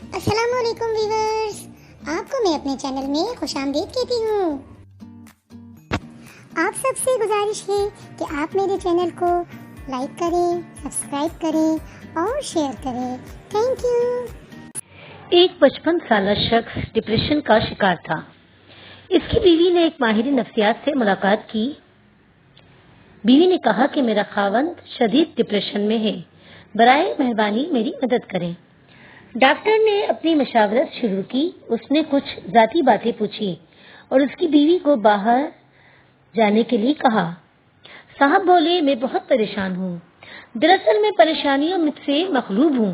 السلام علیکم ویورز، آپ کو میں اپنے چینل میں خوش آمدید کہتی ہوں۔ آپ سب سے گزارش ہے کہ آپ میرے چینل کو لائک کریں، سبسکرائب کریں اور شیئر کریں۔ Thank you. ایک 55 سالہ شخص ڈپریشن کا شکار تھا۔ اس کی بیوی نے ایک ماہر نفسیات سے ملاقات کی۔ بیوی نے کہا کہ میرا خاوند شدید ڈپریشن میں ہے، برائے مہربانی میری مدد کریں۔ ڈاکٹر نے اپنی مشاورت شروع کی۔ اس نے کچھ ذاتی باتیں پوچھی اور اس کی بیوی کو باہر جانے کے لیے کہا۔ صاحب بولے، میں بہت پریشان ہوں۔ دراصل میں پریشانیوں مجھ سے مغلوب ہوں۔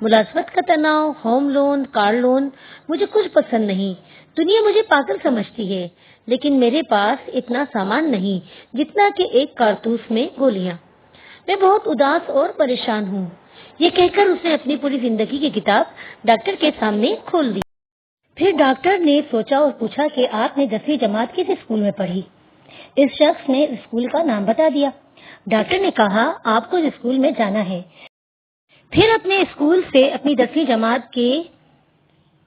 ملازمت کا تناؤ، ہوم لون، کار لون، مجھے کچھ پسند نہیں۔ دنیا مجھے پاگل سمجھتی ہے، لیکن میرے پاس اتنا سامان نہیں جتنا کہ ایک کارتوس میں گولیاں۔ میں بہت اداس اور پریشان ہوں۔ یہ کہہ کر اس نے اپنی پوری زندگی کی کتاب ڈاکٹر کے سامنے کھول دی۔ پھر ڈاکٹر نے سوچا اور پوچھا کہ آپ نے 10ویں جماعت کس اسکول میں پڑھی؟ اس شخص نے اسکول کا نام بتا دیا۔ ڈاکٹر نے کہا، آپ کو اس اسکول میں جانا ہے، پھر اپنے اسکول سے اپنی 10ویں جماعت کے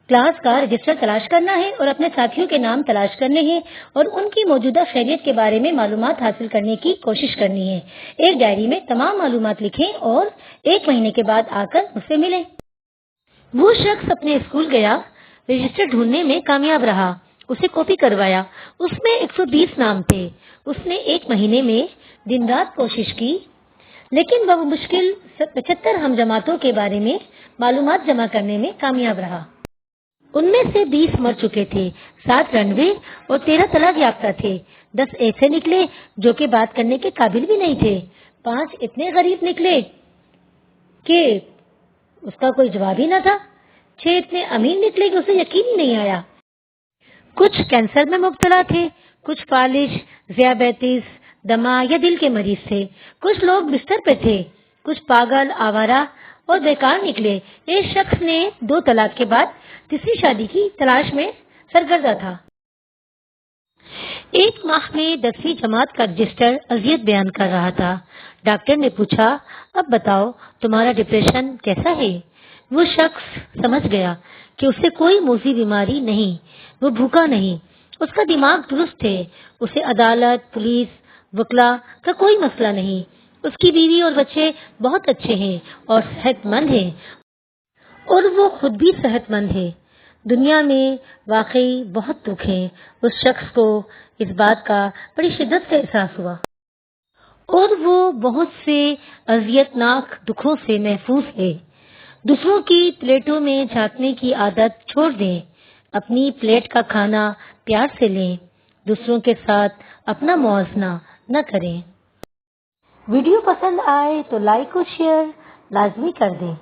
کلاس کا رجسٹر تلاش کرنا ہے اور اپنے ساتھیوں کے نام تلاش کرنے ہیں اور ان کی موجودہ خیریت کے بارے میں معلومات حاصل کرنے کی کوشش کرنی ہے۔ ایک ڈائری میں تمام معلومات لکھیں اور 1 مہینے کے بعد آ کر مجھ سے ملیں۔ وہ شخص اپنے اسکول گیا، رجسٹر ڈھونڈنے میں کامیاب رہا، اسے کاپی کروایا۔ اس میں 120 نام تھے۔ اس نے 1 مہینے میں دن رات کوشش کی، لیکن وہ مشکل 75 ہم جماعتوں کے بارے میں معلومات جمع کرنے میں کامیاب رہا۔ ان میں سے 20 مر چکے تھے، 7 رنوے اور 13 طلاق یافتہ تھے۔ 10 ایسے نکلے جو کہ بات کرنے کے قابل بھی نہیں تھے۔ 5 اتنے غریب نکلے کہ اس کا کوئی جواب ہی نہ تھا۔ 6 اتنے امیر نکلے کہ اسے یقین ہی نہیں آیا۔ کچھ کینسر میں مبتلا تھے، کچھ فالج، ذیابیطس، دمہ یا دل کے مریض تھے، کچھ لوگ بستر پہ تھے، کچھ پاگل، آوارہ اور بیکار نکلے۔ ایک شخص نے 2 طلاق کے بعد تیسری شادی کی تلاش میں سرگردہ تھا۔ 1 ماہ میں 10ویں جماعت کا رجسٹر اذیت بیان کر رہا تھا۔ ڈاکٹر نے پوچھا، اب بتاؤ تمہارا ڈپریشن کیسا ہے؟ وہ شخص سمجھ گیا کہ اسے کوئی موذی بیماری نہیں، وہ بھوکا نہیں، اس کا دماغ درست ہے، اسے عدالت، پولیس، وکلا کا کوئی مسئلہ نہیں۔ اس کی بیوی اور بچے بہت اچھے ہیں اور صحت مند ہیں، اور وہ خود بھی صحت مند ہے۔ دنیا میں واقعی بہت دکھ ہے۔ اس شخص کو اس بات کا بڑی شدت سے احساس ہوا اور وہ بہت سے اذیت ناک دکھوں سے محفوظ ہے۔ دوسروں کی پلیٹوں میں جھانکنے کی عادت چھوڑ دیں، اپنی پلیٹ کا کھانا پیار سے لیں، دوسروں کے ساتھ اپنا موازنہ نہ کریں۔ ویڈیو پسند آئے تو لائک اور شیئر لازمی کر دیں۔